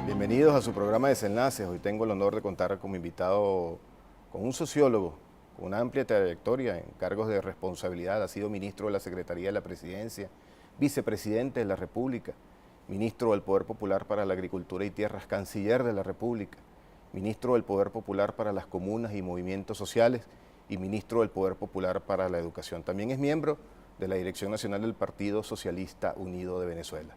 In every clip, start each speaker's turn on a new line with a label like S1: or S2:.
S1: Bienvenidos a su programa Desenlaces. Hoy tengo el honor de contar como invitado con un sociólogo con una amplia trayectoria en cargos de responsabilidad. Ha sido ministro de la Secretaría de la Presidencia, vicepresidente de la República, ministro del Poder Popular para la Agricultura y Tierras, canciller de la República, ministro del Poder Popular para las Comunas y Movimientos Sociales y ministro del Poder Popular para la Educación. También es miembro de la Dirección Nacional del Partido Socialista Unido de Venezuela.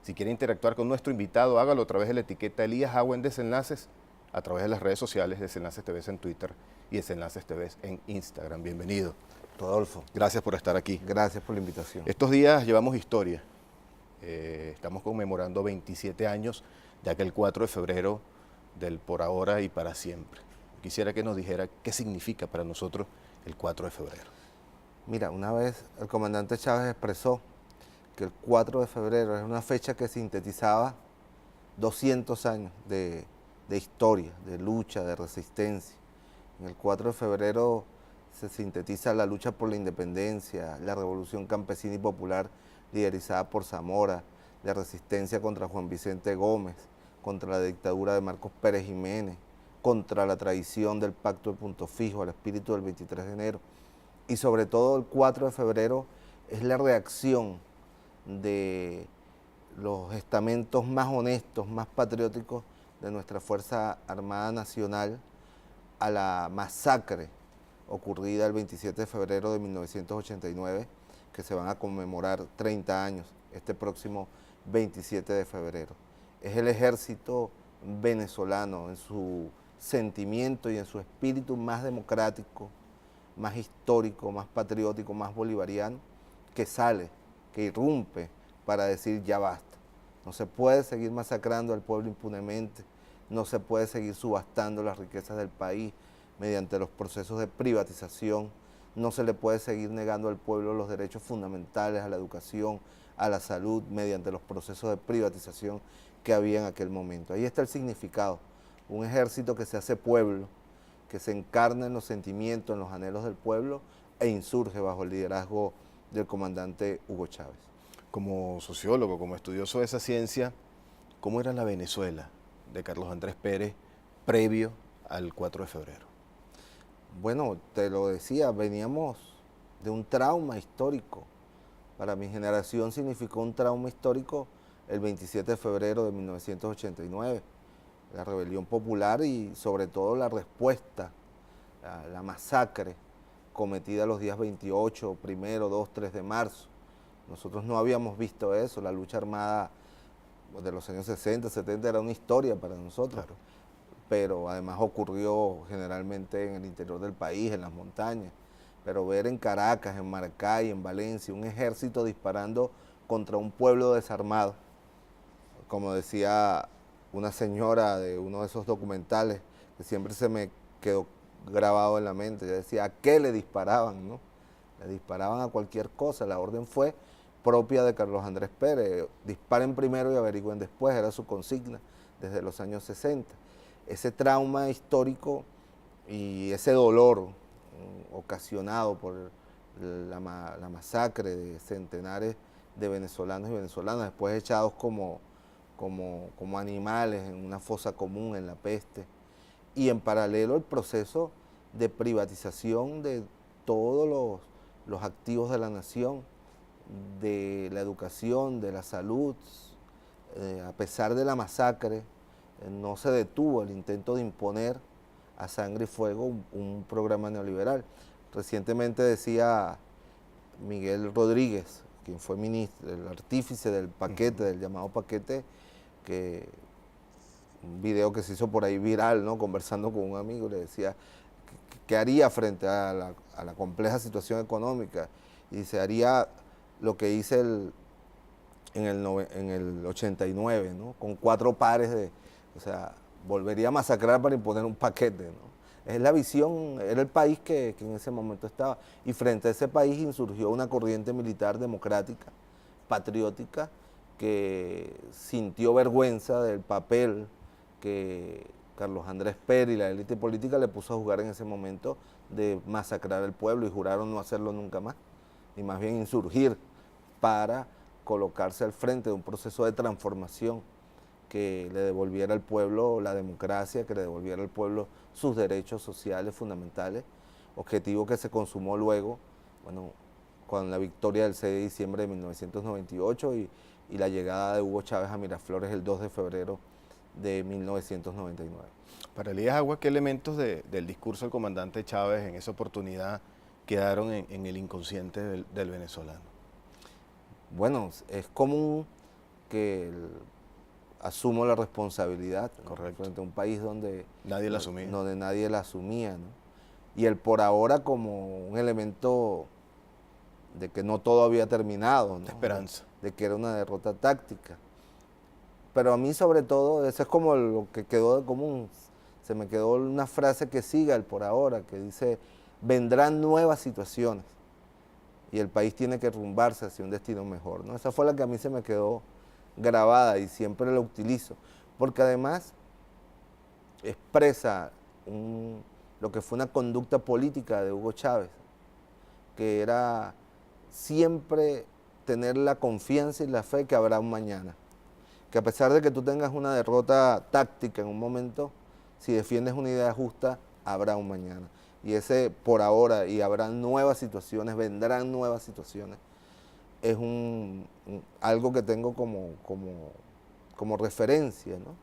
S1: Si quiere interactuar con nuestro invitado, hágalo a través de la etiqueta Elías Agua en Desenlaces, a través de las redes sociales, Desenlaces TV en Twitter y Desenlaces TV en Instagram. Bienvenido.
S2: Rodolfo,
S1: Gracias por estar aquí.
S2: gracias por la invitación.
S1: Estos días llevamos historia. Estamos conmemorando 27 años de aquel 4 de febrero del por ahora y para siempre. Quisiera que nos dijera qué significa para nosotros el 4 de febrero.
S2: Mira, una vez el comandante Chávez expresó que el 4 de febrero es una fecha que sintetizaba 200 años de historia, de lucha, de resistencia. En el 4 de febrero se sintetiza la lucha por la independencia, la revolución campesina y popular liderizada por Zamora, la resistencia contra Juan Vicente Gómez, contra la dictadura de Marcos Pérez Jiménez, contra la traición del pacto de Punto Fijo, el espíritu del 23 de enero. Y sobre todo el 4 de febrero es la reacción de los estamentos más honestos, más patrióticos de nuestra Fuerza Armada Nacional a la masacre ocurrida el 27 de febrero de 1989, que se van a conmemorar 30 años este próximo 27 de febrero. Es el ejército venezolano en su sentimiento y en su espíritu más democrático, más histórico, más patriótico, más bolivariano, que sale, que irrumpe para decir ya basta. No se puede seguir masacrando al pueblo impunemente, no se puede seguir subastando las riquezas del país mediante los procesos de privatización, no se le puede seguir negando al pueblo los derechos fundamentales a la educación, a la salud, mediante los procesos de privatización que había en aquel momento. Ahí está el significado, un ejército que se hace pueblo, que se encarna en los sentimientos, en los anhelos del pueblo e insurge bajo el liderazgo del comandante Hugo Chávez.
S1: Como sociólogo, como estudioso de esa ciencia, ¿cómo era la Venezuela de Carlos Andrés Pérez previo al 4 de febrero?
S2: Bueno, te lo decía, veníamos de un trauma histórico. Para mi generación significó un trauma histórico el 27 de febrero de 1989, la rebelión popular y sobre todo la respuesta a la masacre cometida los días 28, 1, 2, 3 de marzo. Nosotros no habíamos visto eso, la lucha armada de los años 60, 70 era una historia para nosotros, claro, pero además ocurrió generalmente en el interior del país, en las montañas. Pero ver en Caracas, en Maracay, en Valencia, un ejército disparando contra un pueblo desarmado, como decía una señora de uno de esos documentales, que siempre se me quedó grabado en la mente, ella decía, ¿a qué le disparaban, no? Le disparaban a cualquier cosa, la orden fue propia de Carlos Andrés Pérez, disparen primero y averigüen después, era su consigna desde los años 60. Ese trauma histórico y ese dolor ocasionado por la masacre de centenares de venezolanos y venezolanas, después echados como animales en una fosa común, en la peste, y en paralelo el proceso de privatización de todos los activos de la nación, de la educación, de la salud. A pesar de la masacre, no se detuvo el intento de imponer a sangre y fuego un programa neoliberal. Recientemente decía Miguel Rodríguez, quien fue ministro, el artífice del paquete, del llamado paquete, que un video que se hizo por ahí viral, ¿no? Conversando con un amigo, le decía qué haría frente a la compleja situación económica, y se haría lo que hice en el 89, ¿no? Con 4 pares o sea, volvería a masacrar para imponer un paquete, ¿no? Es la visión, era el país que en ese momento estaba, y frente a ese país insurgió una corriente militar democrática, patriótica, que sintió vergüenza del papel que Carlos Andrés Pérez y la élite política le puso a jugar en ese momento de masacrar al pueblo, y juraron no hacerlo nunca más. y más bien insurgir para colocarse al frente de un proceso de transformación que le devolviera al pueblo la democracia, que le devolviera al pueblo sus derechos sociales fundamentales, objetivo que se consumó luego, bueno, con la victoria del 6 de diciembre de 1998 y la llegada de Hugo Chávez a Miraflores el 2 de febrero de 1999.
S1: Para Elías Agua, ¿qué elementos del discurso del comandante Chávez en esa oportunidad quedaron en el inconsciente del venezolano?
S2: Bueno, es común que asumo la responsabilidad, ¿no?
S1: Correcto.
S2: Frente a un país donde
S1: Nadie la asumía.
S2: Donde nadie la asumía, ¿no? Y el por ahora como un elemento de que no todo había terminado, ¿no?
S1: De esperanza.
S2: De que era una derrota táctica. Pero a mí sobre todo, eso es como lo que quedó de común. Se me quedó una frase que siga el por ahora, que dice, vendrán nuevas situaciones y el país tiene que rumbarse hacia un destino mejor, ¿no? Esa fue la que a mí se me quedó grabada y siempre la utilizo, porque además expresa lo que fue una conducta política de Hugo Chávez, que era siempre tener la confianza y la fe que habrá un mañana, que a pesar de que tú tengas una derrota táctica en un momento, si defiendes una idea justa, habrá un mañana. Y ese por ahora, y habrá nuevas situaciones, vendrán nuevas situaciones, es algo que tengo como referencia, ¿no?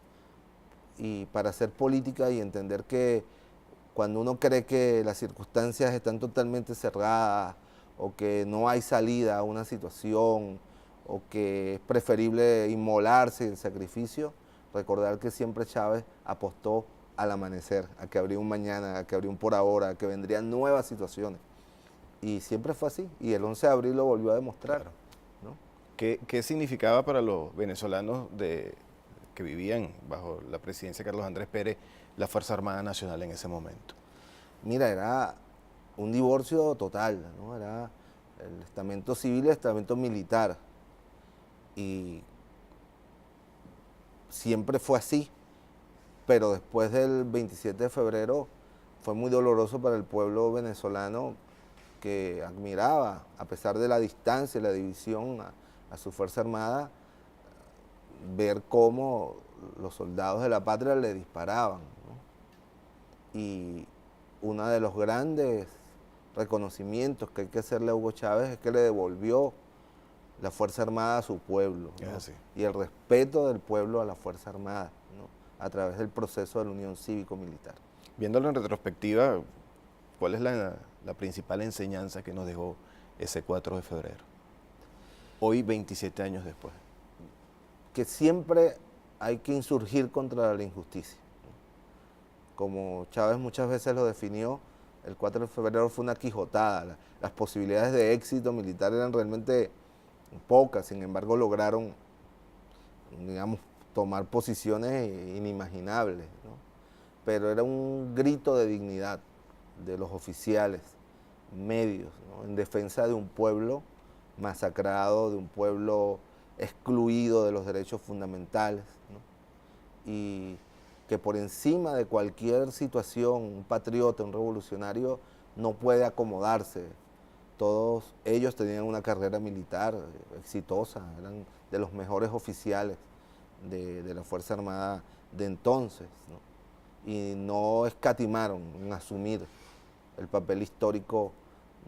S2: Y para hacer política y entender que cuando uno cree que las circunstancias están totalmente cerradas o que no hay salida a una situación o que es preferible inmolarse en sacrificio, recordar que siempre Chávez apostó al amanecer, a que habría un mañana, a que habría un por ahora, a que vendrían nuevas situaciones. Y siempre fue así, y el 11 de abril lo volvió a demostrar.
S1: Claro.
S2: ¿No?
S1: ¿Qué significaba para los venezolanos que vivían bajo la presidencia de Carlos Andrés Pérez la Fuerza Armada Nacional en ese momento?
S2: Mira, era un divorcio total, ¿no? Era el estamento civil y el estamento militar. Y siempre fue así, pero después del 27 de febrero fue muy doloroso para el pueblo venezolano que admiraba, a pesar de la distancia y la división a su Fuerza Armada, ver cómo los soldados de la patria le disparaban, ¿no? Y uno de los grandes reconocimientos que hay que hacerle a Hugo Chávez es que le devolvió la Fuerza Armada a su pueblo, ¿no? Y el respeto del pueblo a la Fuerza Armada, ¿no? A través del proceso de la Unión Cívico-Militar.
S1: Viéndolo en retrospectiva, ¿cuál es la principal enseñanza que nos dejó ese 4 de febrero? Hoy, 27 años después.
S2: Que siempre hay que insurgir contra la injusticia, ¿no? Como Chávez muchas veces lo definió, el 4 de febrero fue una quijotada. Las posibilidades de éxito militar eran realmente pocas, sin embargo lograron, digamos, tomar posiciones inimaginables, ¿no? Pero era un grito de dignidad de los oficiales medios, ¿no? En defensa de un pueblo masacrado, de un pueblo excluido de los derechos fundamentales, ¿no? Y que por encima de cualquier situación, un patriota, un revolucionario, no puede acomodarse. Todos ellos tenían una carrera militar exitosa, eran de los mejores oficiales de la Fuerza Armada de entonces, ¿no? Y no escatimaron en asumir el papel histórico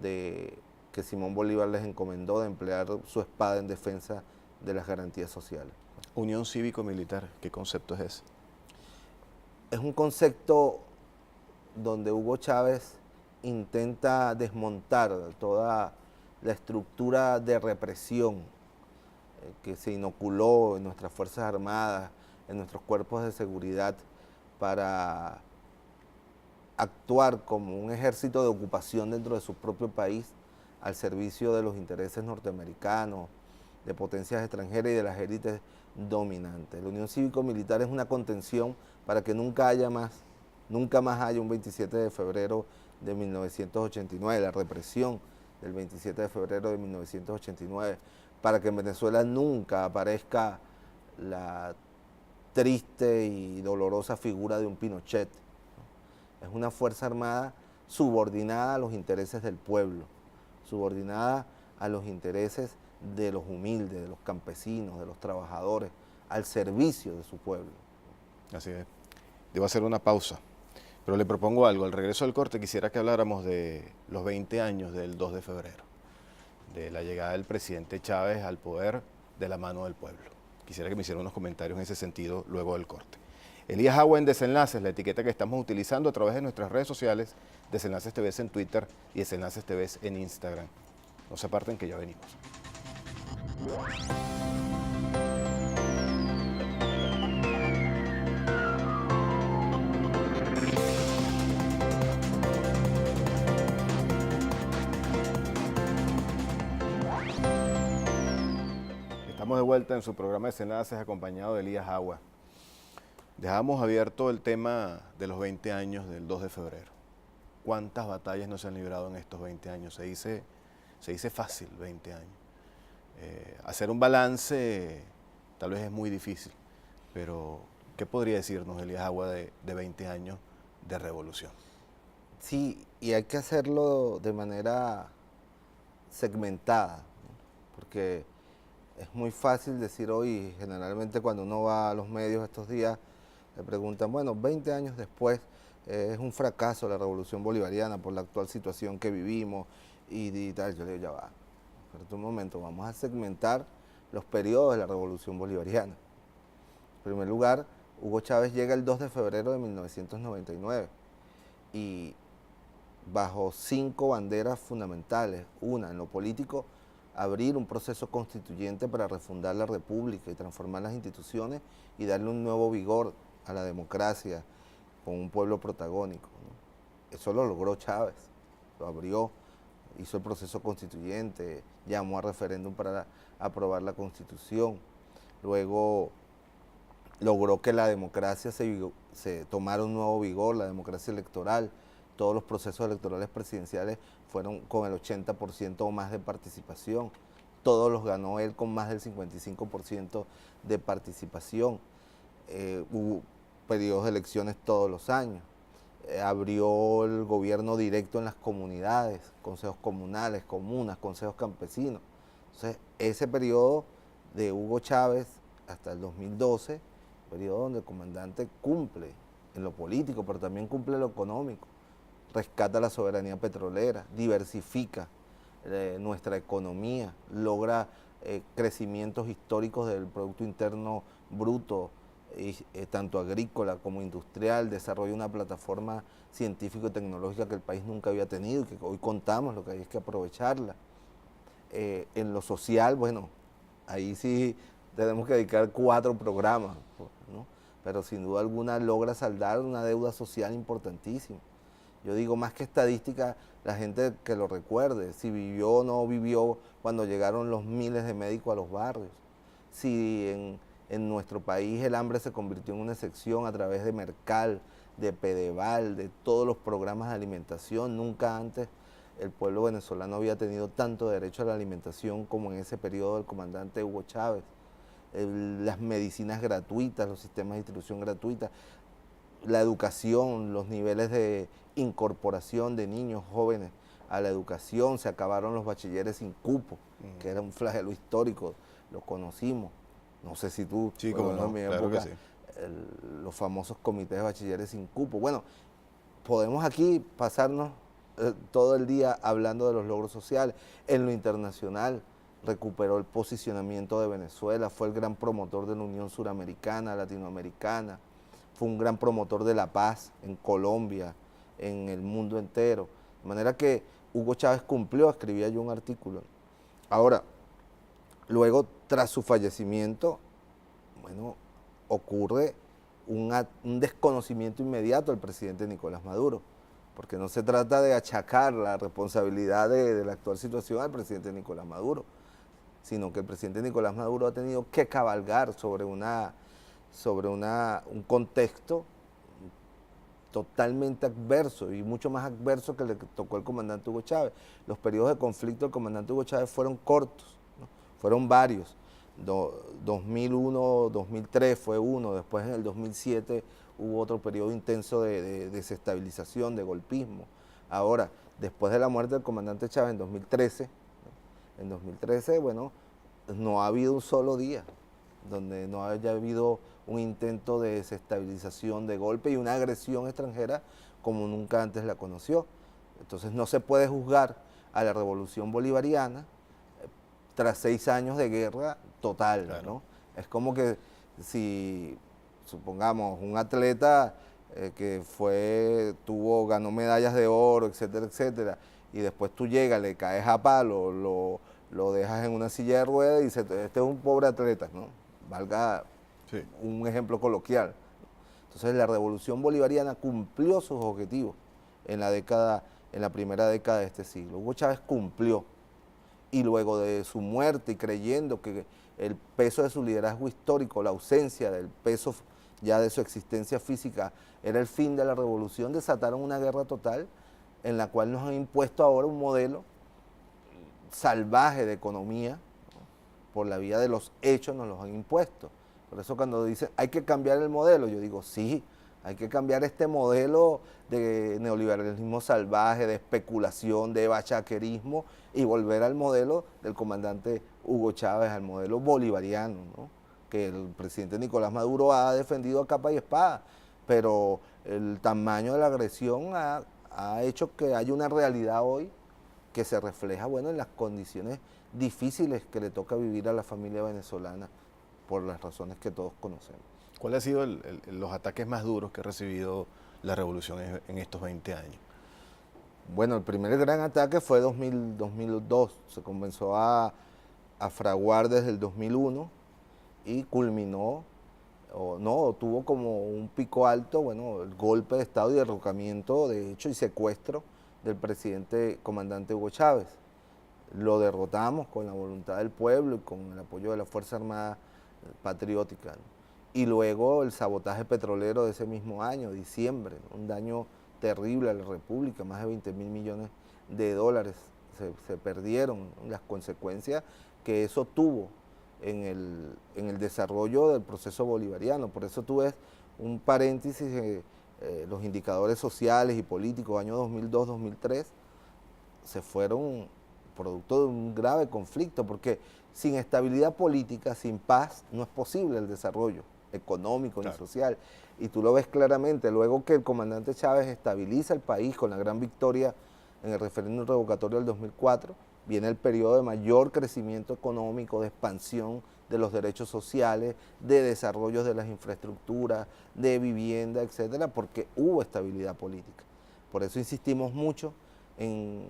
S2: que Simón Bolívar les encomendó de emplear su espada en defensa de las garantías sociales.
S1: Unión Cívico-Militar, ¿qué concepto es ese?
S2: Es un concepto donde Hugo Chávez intenta desmontar toda la estructura de represión que se inoculó en nuestras Fuerzas Armadas, en nuestros cuerpos de seguridad, para actuar como un ejército de ocupación dentro de su propio país al servicio de los intereses norteamericanos, de potencias extranjeras y de las élites dominantes. La Unión Cívico-Militar es una contención para que nunca más haya un 27 de febrero de 1989, la represión del 27 de febrero de 1989, para que en Venezuela nunca aparezca la triste y dolorosa figura de un Pinochet. Es una Fuerza Armada subordinada a los intereses del pueblo, subordinada a los intereses de los humildes, de los campesinos, de los trabajadores, al servicio de su pueblo.
S1: Así es. Debo hacer una pausa, pero le propongo algo. Al regreso del corte quisiera que habláramos de los 20 años del 2 de febrero, de la llegada del presidente Chávez al poder de la mano del pueblo. Quisiera que me hiciera unos comentarios en ese sentido luego del corte. Elías Agua en Desenlaces, la etiqueta que estamos utilizando a través de nuestras redes sociales, Desenlaces TV en Twitter y Desenlaces TV en Instagram. No se aparten que ya venimos. Estamos de vuelta en su programa Desenlaces acompañado de Elías Agua. Dejamos abierto el tema de los 20 años del 2 de febrero. ¿Cuántas batallas no se han librado en estos 20 años? Se dice fácil, 20 años. Hacer un balance tal vez es muy difícil, pero ¿qué podría decirnos Elías Agua de 20 años de revolución?
S2: Sí, y hay que hacerlo de manera segmentada, ¿no? Porque es muy fácil decir hoy, generalmente cuando uno va a los medios estos días, le preguntan, bueno, 20 años después es un fracaso la revolución bolivariana por la actual situación que vivimos y tal. Yo le digo, ya va, espérate un momento, vamos a segmentar los periodos de la revolución bolivariana. En primer lugar, Hugo Chávez llega el 2 de febrero de 1999 y bajo 5 banderas fundamentales. Una, en lo político, abrir un proceso constituyente para refundar la república y transformar las instituciones y darle un nuevo vigor a la democracia con un pueblo protagónico, ¿no? Eso lo logró Chávez, lo abrió, hizo el proceso constituyente, llamó a referéndum para aprobar la constitución, luego logró que la democracia se tomara un nuevo vigor, la democracia electoral. Todos los procesos electorales presidenciales fueron con el 80% o más de participación. Todos los ganó él con más del 55% de participación. Hubo periodos de elecciones todos los años. Abrió el gobierno directo en las comunidades, consejos comunales, comunas, consejos campesinos. Entonces, ese periodo de Hugo Chávez hasta el 2012, periodo donde el comandante cumple en lo político, pero también cumple en lo económico. Rescata la soberanía petrolera, diversifica nuestra economía, logra crecimientos históricos del Producto Interno Bruto, tanto agrícola como industrial, desarrolla una plataforma científico-tecnológica que el país nunca había tenido y que hoy contamos, lo que hay es que aprovecharla. En lo social, bueno, ahí sí tenemos que dedicar 4 programas, ¿no? Pero sin duda alguna logra saldar una deuda social importantísima. Yo digo, más que estadística, la gente que lo recuerde, si vivió o no vivió cuando llegaron los miles de médicos a los barrios, si en nuestro país el hambre se convirtió en una excepción a través de Mercal, de Pedeval, de todos los programas de alimentación. Nunca antes el pueblo venezolano había tenido tanto derecho a la alimentación como en ese periodo del comandante Hugo Chávez. Las medicinas gratuitas, los sistemas de distribución gratuita, la educación, los niveles de incorporación de niños jóvenes a la educación, se acabaron los bachilleres sin cupo, que era un flagelo histórico, lo conocimos. No sé si tú,
S1: sí, como no,
S2: en mi
S1: claro
S2: época,
S1: que sí.
S2: Los famosos comités de bachilleres sin cupo. Bueno, podemos aquí pasarnos todo el día hablando de los logros sociales. En lo internacional, recuperó el posicionamiento de Venezuela, fue el gran promotor de la Unión Suramericana, Latinoamericana, fue un gran promotor de la paz en Colombia, en el mundo entero. De manera que Hugo Chávez cumplió, escribía yo un artículo. Ahora, luego, tras su fallecimiento, bueno, ocurre un desconocimiento inmediato del presidente Nicolás Maduro, porque no se trata de achacar la responsabilidad de la actual situación al presidente Nicolás Maduro, sino que el presidente Nicolás Maduro ha tenido que cabalgar sobre un contexto totalmente adverso y mucho más adverso que le tocó al comandante Hugo Chávez. Los periodos de conflicto del comandante Hugo Chávez fueron cortos, ¿no? Fueron varios. 2001, 2003 fue uno, después en el 2007 hubo otro periodo intenso de desestabilización, de golpismo. Ahora, después de la muerte del comandante Chávez en 2013, ¿no?, en 2013, bueno, no ha habido un solo día donde no haya habido un intento de desestabilización, de golpe y una agresión extranjera como nunca antes la conoció. Entonces no se puede juzgar a la revolución bolivariana tras 6 años de guerra total, claro, ¿no? Es como que si, supongamos, un atleta que ganó medallas de oro, etcétera, etcétera, y después tú llegas, le caes a palo, lo dejas en una silla de ruedas y dices, este es un pobre atleta, ¿no? Valga un ejemplo coloquial. Entonces la revolución bolivariana cumplió sus objetivos en la primera década de este siglo. Hugo Chávez cumplió, y luego de su muerte y creyendo que el peso de su liderazgo histórico, la ausencia del peso ya de su existencia física era el fin de la revolución, desataron una guerra total en la cual nos han impuesto ahora un modelo salvaje de economía, ¿no? Por la vía de los hechos nos los han impuesto. Por eso cuando dicen hay que cambiar el modelo, yo digo sí, hay que cambiar este modelo de neoliberalismo salvaje, de especulación, de bachaquerismo y volver al modelo del comandante Hugo Chávez, al modelo bolivariano, ¿no? Que el presidente Nicolás Maduro ha defendido a capa y espada, pero el tamaño de la agresión ha hecho que haya una realidad hoy que se refleja, bueno, en las condiciones difíciles que le toca vivir a la familia venezolana por las razones que todos conocemos.
S1: ¿Cuáles han sido los ataques más duros que ha recibido la revolución en estos 20 años?
S2: Bueno, el primer gran ataque fue 2002, se comenzó a fraguar desde el 2001 y culminó, tuvo como un pico alto, bueno, el golpe de Estado y derrocamiento, de hecho, y secuestro del presidente comandante Hugo Chávez. Lo derrotamos con la voluntad del pueblo y con el apoyo de la Fuerza Armada Patriótica, ¿no? Y luego el sabotaje petrolero de ese mismo año, diciembre, ¿no? Un daño terrible a la República, más de 20.000 millones de dólares se perdieron, ¿no? Las consecuencias que eso tuvo en el desarrollo del proceso bolivariano. Por eso tú ves un paréntesis, los indicadores sociales y políticos, año 2002-2003, se fueron producto de un grave conflicto, porque sin estabilidad política, sin paz, no es posible el desarrollo económico ni social. Y tú lo ves claramente, luego que el comandante Chávez estabiliza el país con la gran victoria en el referéndum revocatorio del 2004, viene el periodo de mayor crecimiento económico, de expansión de los derechos sociales, de desarrollo de las infraestructuras, de vivienda, etcétera, porque hubo estabilidad política. Por eso insistimos mucho en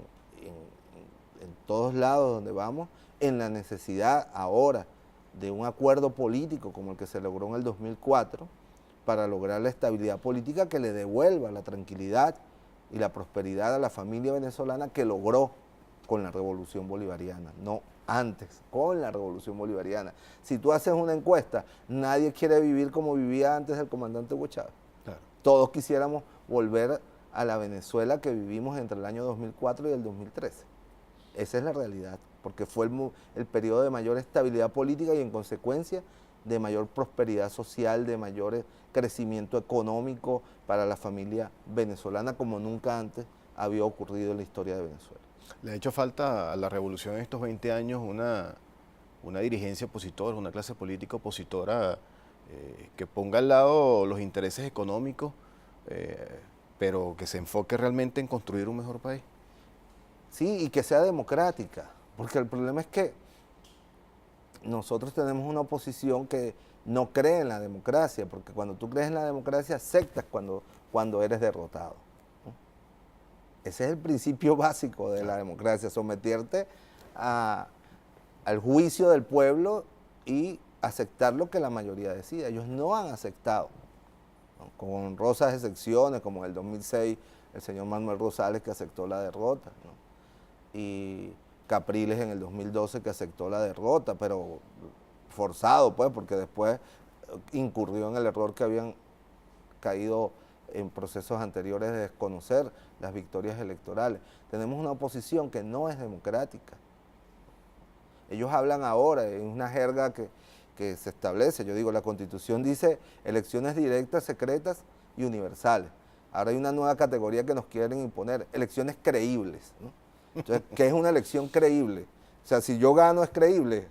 S2: todos lados donde vamos, en la necesidad ahora de un acuerdo político como el que se logró en el 2004 para lograr la estabilidad política que le devuelva la tranquilidad y la prosperidad a la familia venezolana que logró con la revolución bolivariana, no antes, con la revolución bolivariana. Si tú haces una encuesta, nadie quiere vivir como vivía antes el comandante Hugo Chávez. Claro. Todos quisiéramos volver a la Venezuela que vivimos entre el año 2004 y el 2013. Esa es la realidad, porque fue el periodo de mayor estabilidad política y en consecuencia de mayor prosperidad social, de mayor crecimiento económico para la familia venezolana como nunca antes había ocurrido en la historia de Venezuela.
S1: ¿Le ha hecho falta a la revolución en estos 20 años una dirigencia opositora, una clase política opositora que ponga al lado los intereses económicos, pero que se enfoque realmente en construir un mejor país?
S2: Sí, y que sea democrática, porque el problema es que nosotros tenemos una oposición que no cree en la democracia, porque cuando tú crees en la democracia aceptas cuando eres derrotado, ¿no? Ese es el principio básico de la democracia, someterte al juicio del pueblo y aceptar lo que la mayoría decida. Ellos no han aceptado, ¿no? Con honrosas excepciones, como en el 2006 el señor Manuel Rosales, que aceptó la derrota, ¿no? Y Capriles en el 2012, que aceptó la derrota, pero forzado, pues, porque después incurrió en el error que habían caído en procesos anteriores de desconocer las victorias electorales. Tenemos una oposición que no es democrática. Ellos hablan ahora en una jerga que se establece. Yo digo, la Constitución dice elecciones directas, secretas y universales. Ahora hay una nueva categoría que nos quieren imponer, elecciones creíbles, ¿no? Entonces, ¿qué es una elección creíble? O sea, si yo gano es creíble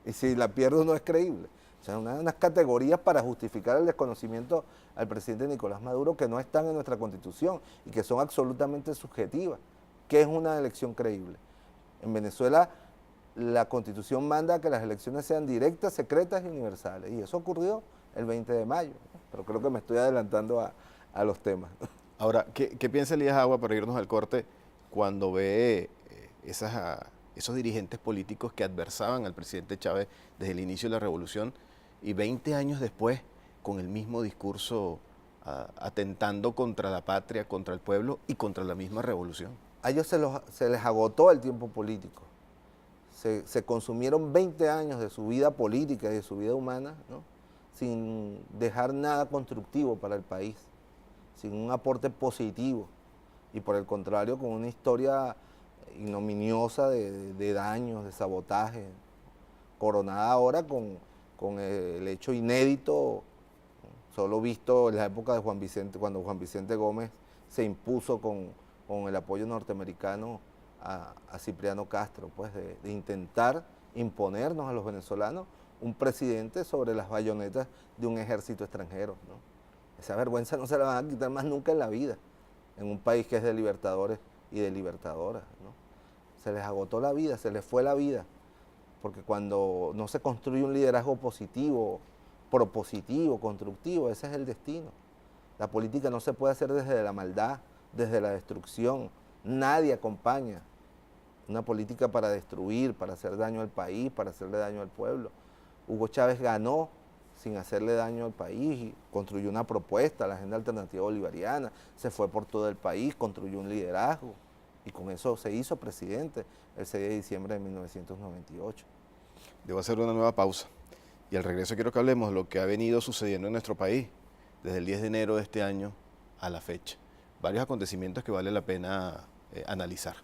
S2: y si la pierdo no es creíble. O sea, unas categorías para justificar el desconocimiento al presidente Nicolás Maduro que no están en nuestra Constitución y que son absolutamente subjetivas. ¿Qué es una elección creíble? En Venezuela la Constitución manda que las elecciones sean directas, secretas y universales. Y eso ocurrió el 20 de mayo. Pero creo que me estoy adelantando a los temas.
S1: Ahora, ¿qué piensa Elías Agua, para irnos al corte, cuando ve esos dirigentes políticos que adversaban al presidente Chávez desde el inicio de la revolución y 20 años después, con el mismo discurso, atentando contra la patria, contra el pueblo y contra la misma revolución?
S2: A ellos se les agotó el tiempo político. Se consumieron 20 años de su vida política y de su vida humana, ¿no?, sin dejar nada constructivo para el país, sin un aporte positivo y por el contrario con una historia ignominiosa de daños, de sabotaje, coronada ahora con el hecho inédito, solo visto en la época de Juan Vicente, cuando Juan Vicente Gómez se impuso con el apoyo norteamericano a Cipriano Castro, pues de intentar imponernos a los venezolanos un presidente sobre las bayonetas de un ejército extranjero, ¿no? Esa vergüenza no se la van a quitar más nunca en la vida, en un país que es de libertadores y de libertadoras, ¿no? Se les agotó la vida, se les fue la vida, porque cuando no se construye un liderazgo positivo, propositivo, constructivo, ese es el destino. La política no se puede hacer desde la maldad, desde la destrucción. Nadie acompaña una política para destruir, para hacer daño al país, para hacerle daño al pueblo. Hugo Chávez ganó sin hacerle daño al país y construyó una propuesta, la Agenda Alternativa Bolivariana, se fue por todo el país, construyó un liderazgo y con eso se hizo presidente el 6 de diciembre de 1998.
S1: Debo hacer una nueva pausa y al regreso quiero que hablemos de lo que ha venido sucediendo en nuestro país desde el 10 de enero de este año a la fecha. Varios acontecimientos que vale la pena analizar.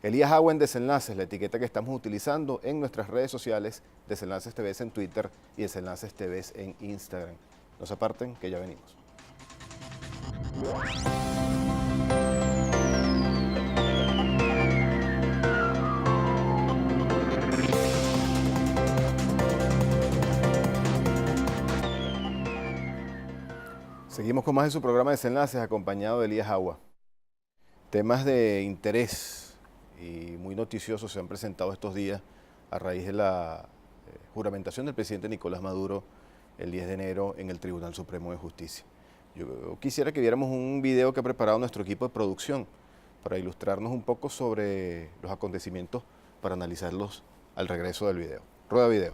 S1: Elías Agua en Desenlaces, la etiqueta que estamos utilizando en nuestras redes sociales, Desenlaces TV en Twitter y Desenlaces TV en Instagram. No se aparten, que ya venimos. Seguimos con más de su programa Desenlaces, acompañado de Elías Agua. Temas de interés y muy noticiosos se han presentado estos días a raíz de la juramentación del presidente Nicolás Maduro el 10 de enero en el Tribunal Supremo de Justicia. Yo quisiera que viéramos un video que ha preparado nuestro equipo de producción para ilustrarnos un poco sobre los acontecimientos, para analizarlos al regreso del video. Rueda video.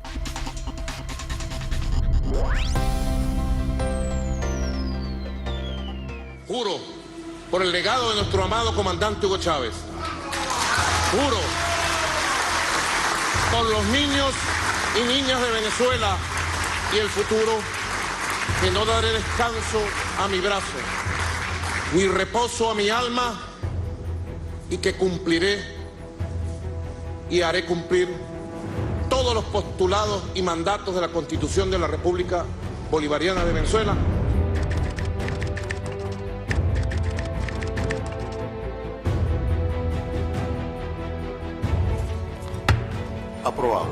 S3: Juro por el legado de nuestro amado comandante Hugo Chávez. Juro por los niños y niñas de Venezuela y el futuro que no daré descanso a mi brazo, ni reposo a mi alma, y que cumpliré y haré cumplir todos los postulados y mandatos de la Constitución de la República Bolivariana de Venezuela. Aprobado.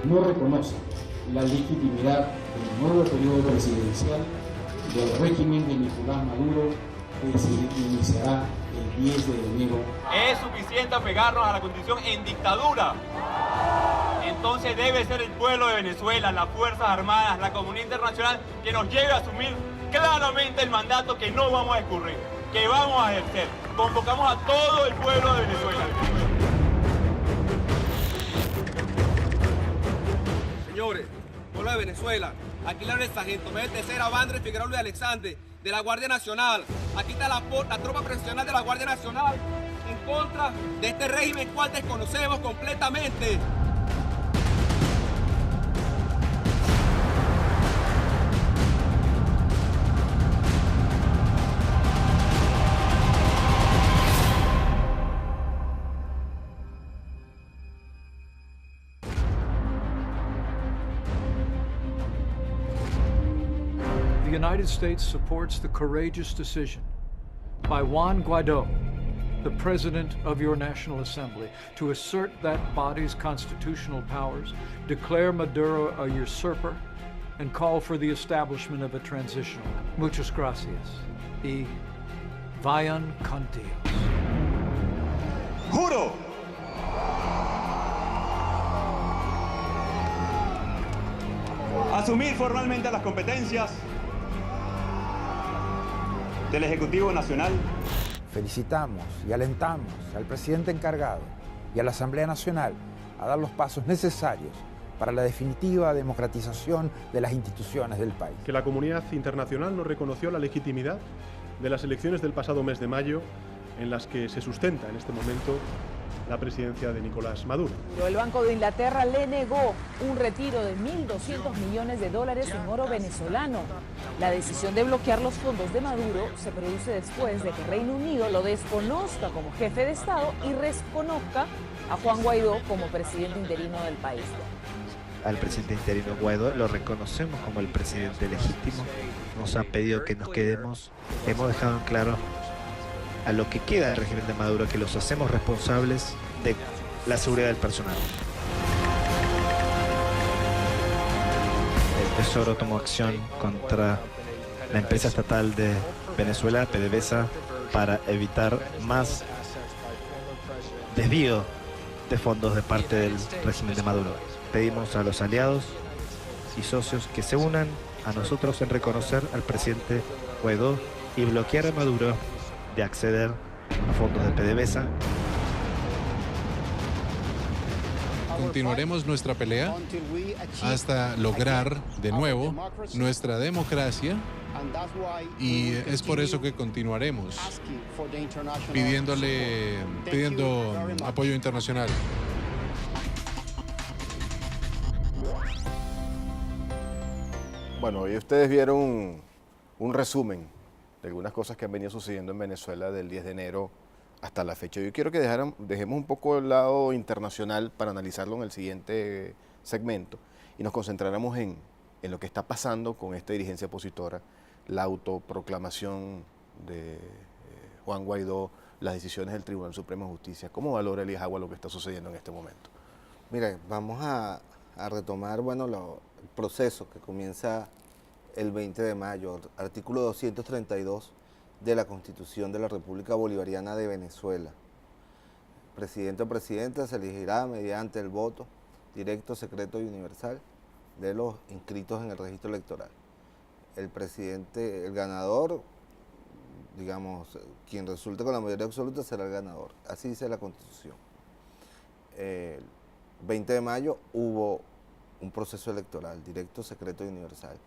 S4: No reconoce la legitimidad del nuevo periodo presidencial del régimen de Nicolás Maduro, que se iniciará el 10 de enero.
S5: Es suficiente apegarnos a la Constitución en dictadura. Entonces debe ser el pueblo de Venezuela, las Fuerzas Armadas, la comunidad internacional, que nos lleve a asumir claramente el mandato que no vamos a escurrir, que vamos a ejercer. Convocamos a todo el pueblo de Venezuela.
S6: Señores, pueblo de Venezuela, aquí le habla el sargento Mayor Tercera Vandre Figueroa de Alexander, de la Guardia Nacional. Aquí está la tropa profesional de la Guardia Nacional en contra de este régimen cual desconocemos completamente.
S7: The United States supports the courageous decision by Juan Guaidó, the the President of your National Assembly to assert that body's constitutional powers, declare Maduro a usurper, and call for the establishment of a transitional. Muchas gracias. Y vayan con Dios.
S5: Juro asumir formalmente las competencias del Ejecutivo Nacional.
S8: Felicitamos y alentamos al presidente encargado y a la Asamblea Nacional a dar los pasos necesarios para la definitiva democratización de las instituciones del país.
S9: Que la comunidad internacional nos reconoció la legitimidad de las elecciones del pasado mes de mayo, en las que se sustenta en este momento la presidencia de Nicolás Maduro.
S10: El Banco de Inglaterra le negó un retiro de $1.200 millones en oro venezolano. La decisión de bloquear los fondos de Maduro se produce después de que Reino Unido lo desconozca como jefe de Estado y reconozca a Juan Guaidó como presidente interino del país.
S11: Al presidente interino Guaidó lo reconocemos como el presidente legítimo. Nos han pedido que nos quedemos. Hemos dejado en claro a lo que queda del régimen de Maduro que los hacemos responsables de la seguridad del personal. El Tesoro tomó acción contra la empresa estatal de Venezuela, PDVSA, para evitar más desvío de fondos de parte del régimen de Maduro. Pedimos a los aliados y socios que se unan a nosotros en reconocer al presidente Guaidó y bloquear a Maduro de acceder a fondos de PDVSA.
S12: Continuaremos nuestra pelea hasta lograr de nuevo nuestra democracia, y es por eso que continuaremos pidiendo apoyo internacional.
S1: Bueno, hoy ustedes vieron un resumen de algunas cosas que han venido sucediendo en Venezuela del 10 de enero hasta la fecha. Yo quiero que dejemos un poco el lado internacional para analizarlo en el siguiente segmento y nos concentráramos en lo que está pasando con esta dirigencia opositora, la autoproclamación de Juan Guaidó, las decisiones del Tribunal Supremo de Justicia. ¿Cómo valora Elías Agua lo que está sucediendo en este momento?
S2: Mire, vamos a retomar el proceso que comienza el 20 de mayo, artículo 232 de la Constitución de la República Bolivariana de Venezuela. Presidente o presidenta se elegirá mediante el voto directo, secreto y universal de los inscritos en el registro electoral. El presidente, el ganador, digamos, quien resulte con la mayoría absoluta será el ganador. Así dice la Constitución. El 20 de mayo hubo un proceso electoral directo, secreto y universal.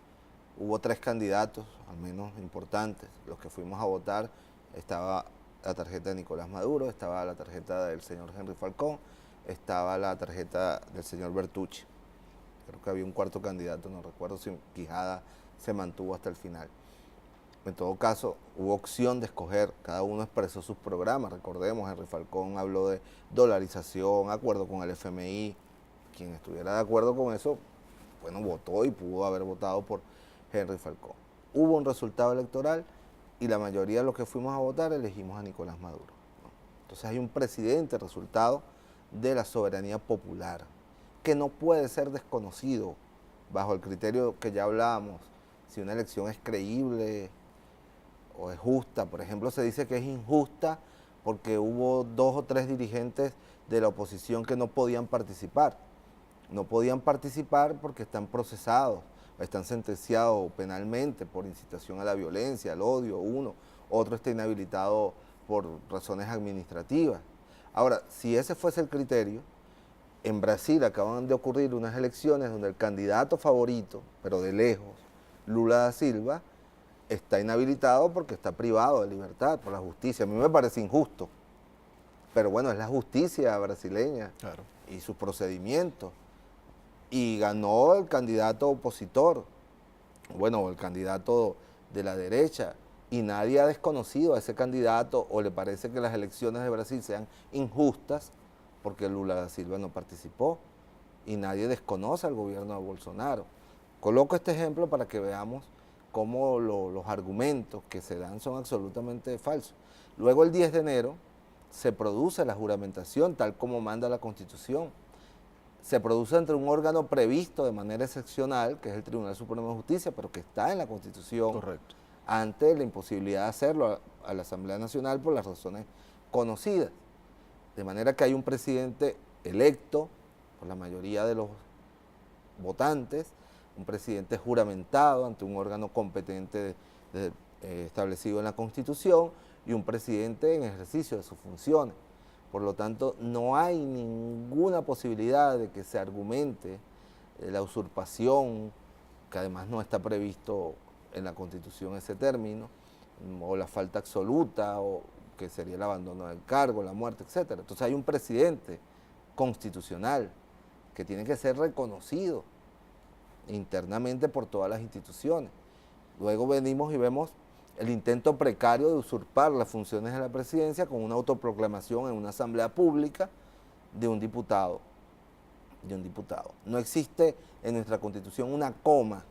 S2: Hubo 3 candidatos, al menos importantes, los que fuimos a votar. Estaba la tarjeta de Nicolás Maduro, estaba la tarjeta del señor Henry Falcón, estaba la tarjeta del señor Bertucci. Creo que había un 4º candidato, no recuerdo si Quijada se mantuvo hasta el final. En todo caso, hubo opción de escoger, cada uno expresó sus programas. Recordemos, Henry Falcón habló de dolarización, acuerdo con el FMI. Quien estuviera de acuerdo con eso, bueno, votó y pudo haber votado por Henry Falcón. Hubo un resultado electoral y la mayoría de los que fuimos a votar elegimos a Nicolás Maduro, ¿no? Entonces hay un presidente resultado de la soberanía popular que no puede ser desconocido bajo el criterio que ya hablábamos, si una elección es creíble o es justa. Por ejemplo, se dice que es injusta porque hubo 2 o 3 dirigentes de la oposición que no podían participar. No podían participar porque están procesados, están sentenciados penalmente por incitación a la violencia, al odio, uno. Otro está inhabilitado por razones administrativas. Ahora, si ese fuese el criterio, en Brasil acaban de ocurrir unas elecciones donde el candidato favorito, pero de lejos, Lula da Silva, está inhabilitado porque está privado de libertad por la justicia. A mí me parece injusto, pero bueno, es la justicia brasileña, claro, y sus procedimientos. Y ganó el candidato opositor, bueno, el candidato de la derecha, y nadie ha desconocido a ese candidato o le parece que las elecciones de Brasil sean injustas porque Lula da Silva no participó, y nadie desconoce al gobierno de Bolsonaro. Coloco este ejemplo para que veamos cómo los argumentos que se dan son absolutamente falsos. Luego el 10 de enero se produce la juramentación tal como manda la Constitución. Se produce entre un órgano previsto de manera excepcional, que es el Tribunal Supremo de Justicia, pero que está en la Constitución.
S1: Correcto.
S2: Ante la imposibilidad de hacerlo a la Asamblea Nacional por las razones conocidas. De manera que hay un presidente electo por la mayoría de los votantes, un presidente juramentado ante un órgano competente establecido en la Constitución y un presidente en ejercicio de sus funciones. Por lo tanto, no hay ninguna posibilidad de que se argumente la usurpación, que además no está previsto en la Constitución ese término, o la falta absoluta, o que sería el abandono del cargo, la muerte, etc. Entonces hay un presidente constitucional que tiene que ser reconocido internamente por todas las instituciones. Luego venimos y vemos el intento precario de usurpar las funciones de la presidencia con una autoproclamación en una asamblea pública de un diputado. No existe en nuestra Constitución una coma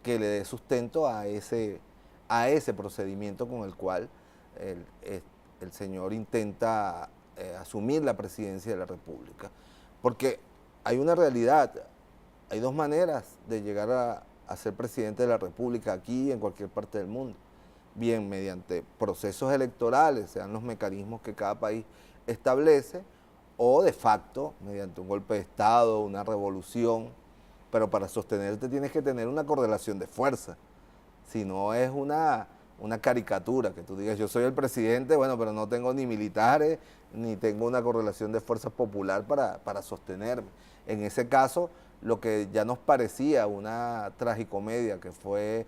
S2: que le dé sustento a ese procedimiento con el cual el señor intenta asumir la presidencia de la República. Porque hay una realidad, hay dos maneras de llegar a ser presidente de la República aquí y en cualquier parte del mundo. Bien mediante procesos electorales, sean los mecanismos que cada país establece, o de facto, mediante un golpe de Estado, una revolución, pero para sostenerte tienes que tener una correlación de fuerza. Si no es una caricatura, que tú digas, yo soy el presidente, bueno, pero no tengo ni militares, ni tengo una correlación de fuerzas popular para sostenerme. En ese caso, lo que ya nos parecía una tragicomedia, que fue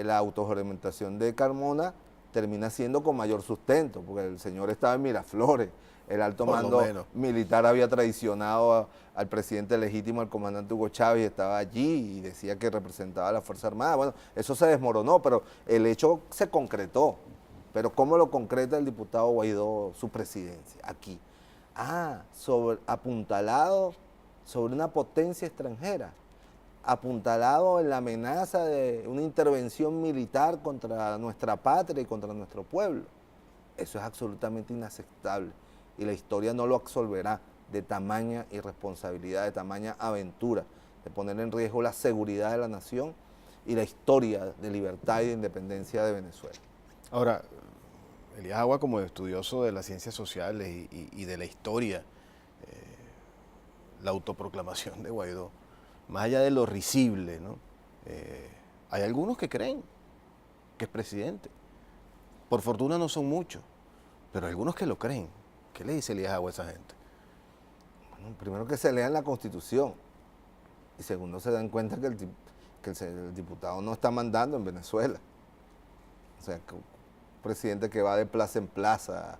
S2: la autojuramentación de Carmona, termina siendo con mayor sustento, porque el señor estaba en Miraflores, el alto mando militar había traicionado al presidente legítimo, al comandante Hugo Chávez, estaba allí y decía que representaba a la Fuerza Armada. Bueno, eso se desmoronó, pero el hecho se concretó. Pero ¿cómo lo concreta el diputado Guaidó su presidencia? Aquí. Apuntalado sobre una potencia extranjera, apuntalado en la amenaza de una intervención militar contra nuestra patria y contra nuestro pueblo. Eso es absolutamente inaceptable y la historia no lo absolverá de tamaña irresponsabilidad, de tamaña aventura, de poner en riesgo la seguridad de la nación y la historia de libertad y de independencia de Venezuela.
S1: Ahora, Elías Agua, como estudioso de las ciencias sociales y de la historia, la autoproclamación de Guaidó, más allá de lo risible, ¿no? Hay algunos que creen que es presidente. Por fortuna no son muchos, pero hay algunos que lo creen. ¿Qué le dice Elías Agua a esa gente?
S2: Bueno, primero que se lean la Constitución y segundo se dan cuenta que el diputado no está mandando en Venezuela. O sea, que un presidente que va de plaza en plaza,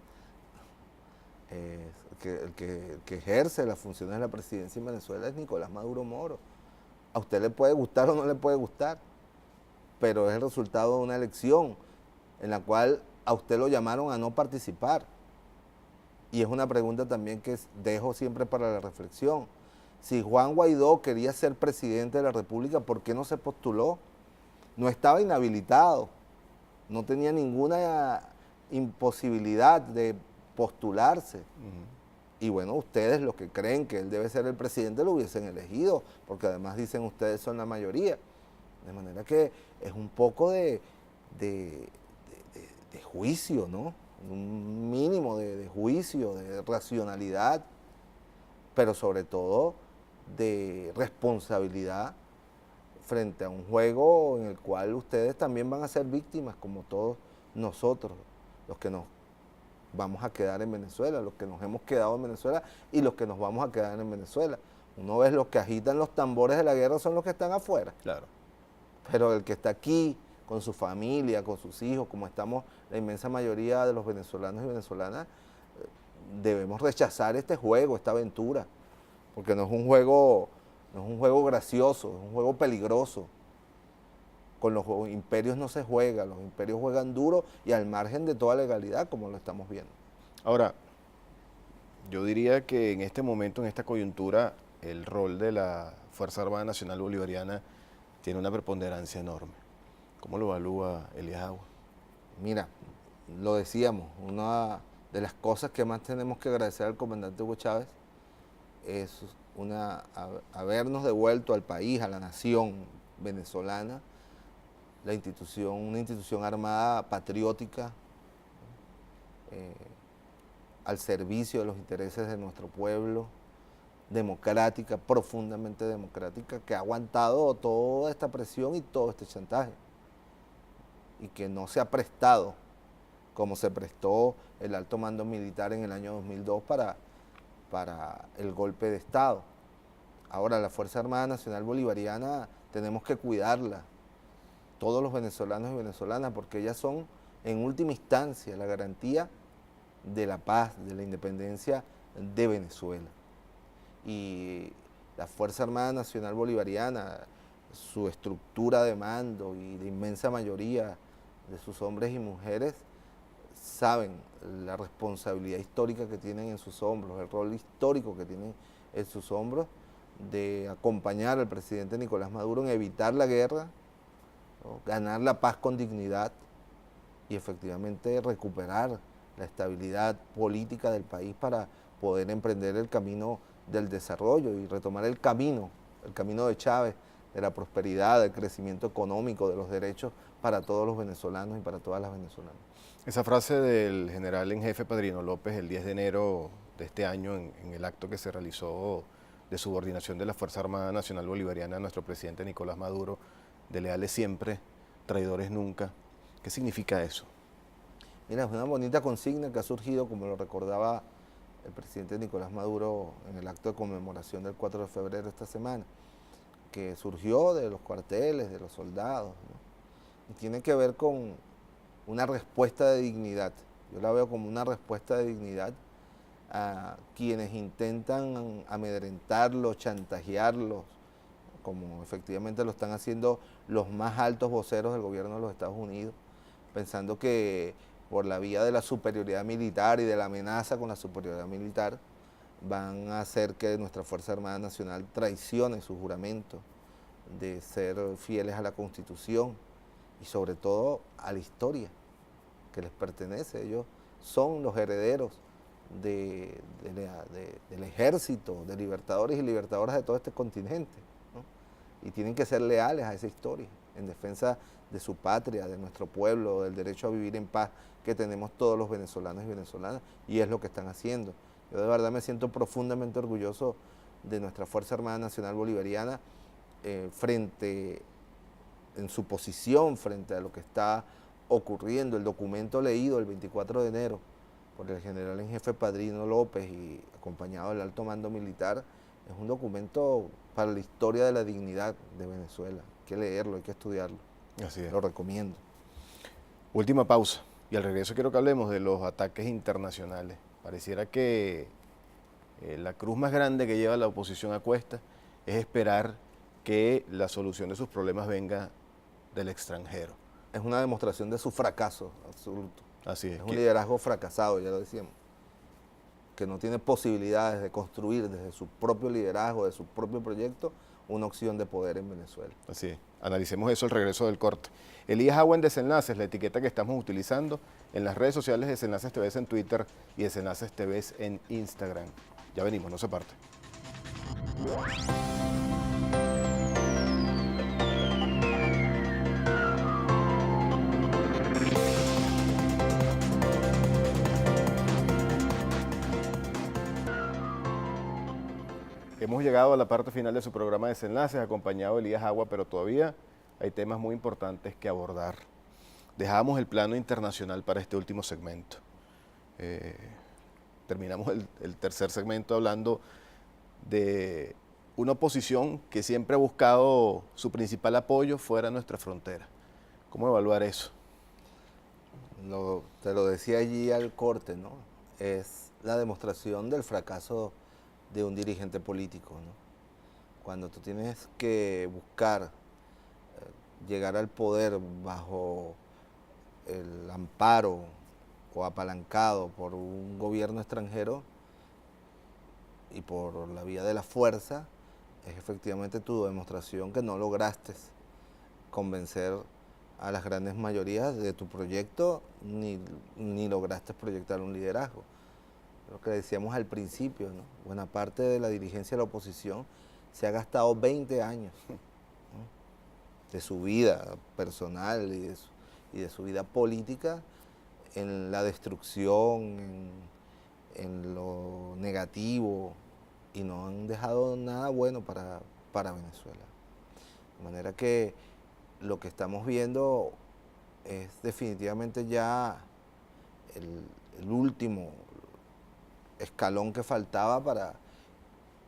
S2: que ejerce las funciones de la presidencia en Venezuela es Nicolás Maduro Moro. A usted le puede gustar o no le puede gustar, pero es el resultado de una elección en la cual a usted lo llamaron a no participar. Y es una pregunta también que dejo siempre para la reflexión. Si Juan Guaidó quería ser presidente de la República, ¿por qué no se postuló? No estaba inhabilitado, no tenía ninguna imposibilidad de postularse. Y bueno, ustedes los que creen que él debe ser el presidente lo hubiesen elegido, porque además dicen ustedes son la mayoría. De manera que es un poco de juicio, ¿no? Un mínimo de juicio, de racionalidad, pero sobre todo de responsabilidad frente a un juego en el cual ustedes también van a ser víctimas, como todos nosotros, los que nos vamos a quedar en Venezuela, los que nos hemos quedado en Venezuela y los que nos vamos a quedar en Venezuela. Uno ve los que agitan los tambores de la guerra son los que están afuera.
S1: Claro.
S2: Pero el que está aquí, con su familia, con sus hijos, como estamos la inmensa mayoría de los venezolanos y venezolanas, debemos rechazar este juego, esta aventura, porque no es un juego gracioso, es un juego peligroso. Con los imperios no se juega, los imperios juegan duro y al margen de toda legalidad, como lo estamos viendo.
S1: Ahora, yo diría que en este momento, en esta coyuntura, el rol de la Fuerza Armada Nacional Bolivariana tiene una preponderancia enorme. ¿Cómo lo evalúa Elías Agua?
S2: Mira, lo decíamos, una de las cosas que más tenemos que agradecer al comandante Hugo Chávez es habernos devuelto al país, a la nación venezolana, una institución armada patriótica, al servicio de los intereses de nuestro pueblo, democrática, profundamente democrática, que ha aguantado toda esta presión y todo este chantaje, y que no se ha prestado, como se prestó el alto mando militar en el año 2002 para el golpe de Estado. Ahora, la Fuerza Armada Nacional Bolivariana tenemos que cuidarla, todos los venezolanos y venezolanas, porque ellas son, en última instancia, la garantía de la paz, de la independencia de Venezuela. Y la Fuerza Armada Nacional Bolivariana, su estructura de mando y la inmensa mayoría de sus hombres y mujeres saben la responsabilidad histórica que tienen en sus hombros, el rol histórico que tienen en sus hombros de acompañar al presidente Nicolás Maduro en evitar la guerra, ¿no? Ganar la paz con dignidad y efectivamente recuperar la estabilidad política del país para poder emprender el camino del desarrollo y retomar el camino de Chávez, de la prosperidad, del crecimiento económico, de los derechos para todos los venezolanos y para todas las venezolanas.
S1: Esa frase del general en jefe Padrino López el 10 de enero de este año en el acto que se realizó de subordinación de la Fuerza Armada Nacional Bolivariana a nuestro presidente Nicolás Maduro, de leales siempre, traidores nunca, ¿qué significa eso?
S2: Mira, es una bonita consigna que ha surgido, como lo recordaba el presidente Nicolás Maduro en el acto de conmemoración del 4 de febrero esta semana, que surgió de los cuarteles, de los soldados, ¿no? Y tiene que ver con una respuesta de dignidad. Yo la veo como una respuesta de dignidad a quienes intentan amedrentarlos, chantajearlos, como efectivamente lo están haciendo los más altos voceros del gobierno de los Estados Unidos, pensando que por la vía de la superioridad militar y de la amenaza con la superioridad militar, van a hacer que nuestra Fuerza Armada Nacional traicione su juramento de ser fieles a la Constitución y sobre todo a la historia que les pertenece. Ellos son los herederos del ejército, de libertadores y libertadoras de todo este continente, ¿no? Y tienen que ser leales a esa historia, en defensa de su patria, de nuestro pueblo, del derecho a vivir en paz que tenemos todos los venezolanos y venezolanas, y es lo que están haciendo. Yo de verdad me siento profundamente orgulloso de nuestra Fuerza Armada Nacional Bolivariana en su posición frente a lo que está ocurriendo. El documento leído el 24 de enero por el general en jefe Padrino López y acompañado del alto mando militar, es un documento para la historia de la dignidad de Venezuela. Hay que leerlo, hay que estudiarlo.
S1: Así es.
S2: Lo recomiendo.
S1: Última pausa. Y al regreso quiero que hablemos de los ataques internacionales. Pareciera que la cruz más grande que lleva la oposición a cuesta es esperar que la solución de sus problemas venga del extranjero.
S2: Es una demostración de su fracaso absoluto.
S1: Así es.
S2: Es un liderazgo fracasado, ya lo decíamos, que no tiene posibilidades de construir desde su propio liderazgo, de su propio proyecto, una opción de poder en Venezuela.
S1: Así es. Analicemos eso al regreso del corte. Elías Agua en Desenlaces, la etiqueta que estamos utilizando en las redes sociales, Desenlaces TV en Twitter y Desenlaces TV en Instagram. Ya venimos, no se parte. Hemos llegado a la parte final de su programa Desenlaces, acompañado de Elías Agua, pero todavía hay temas muy importantes que abordar. Dejamos el plano internacional para este último segmento. Terminamos el tercer segmento hablando de una oposición que siempre ha buscado su principal apoyo fuera de nuestra frontera. ¿Cómo evaluar eso?
S2: Te lo decía allí al corte, ¿no? Es la demostración del fracaso de un dirigente político, ¿no? Cuando tú tienes que buscar llegar al poder bajo el amparo o apalancado por un gobierno extranjero y por la vía de la fuerza, es efectivamente tu demostración que no lograste convencer a las grandes mayorías de tu proyecto, ni lograste proyectar un liderazgo. Lo que decíamos al principio, ¿no? Buena parte de la dirigencia de la oposición se ha gastado 20 años, ¿no?, de su vida personal y de su vida política en la destrucción, en lo negativo, y no han dejado nada bueno para Venezuela. De manera que lo que estamos viendo es definitivamente ya el último escalón que faltaba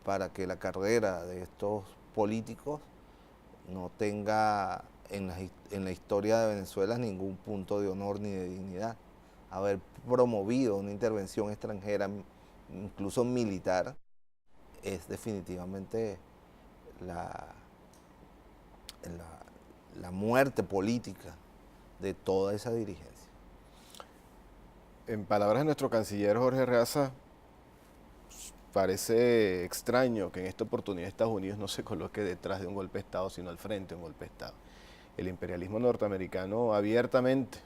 S2: para que la carrera de estos políticos no tenga en la historia de Venezuela ningún punto de honor ni de dignidad. Haber promovido una intervención extranjera, incluso militar, es definitivamente la muerte política de toda esa dirigencia.
S1: En palabras de nuestro canciller Jorge Raza, parece extraño que en esta oportunidad Estados Unidos no se coloque detrás de un golpe de Estado, sino al frente de un golpe de Estado. El imperialismo norteamericano abiertamente,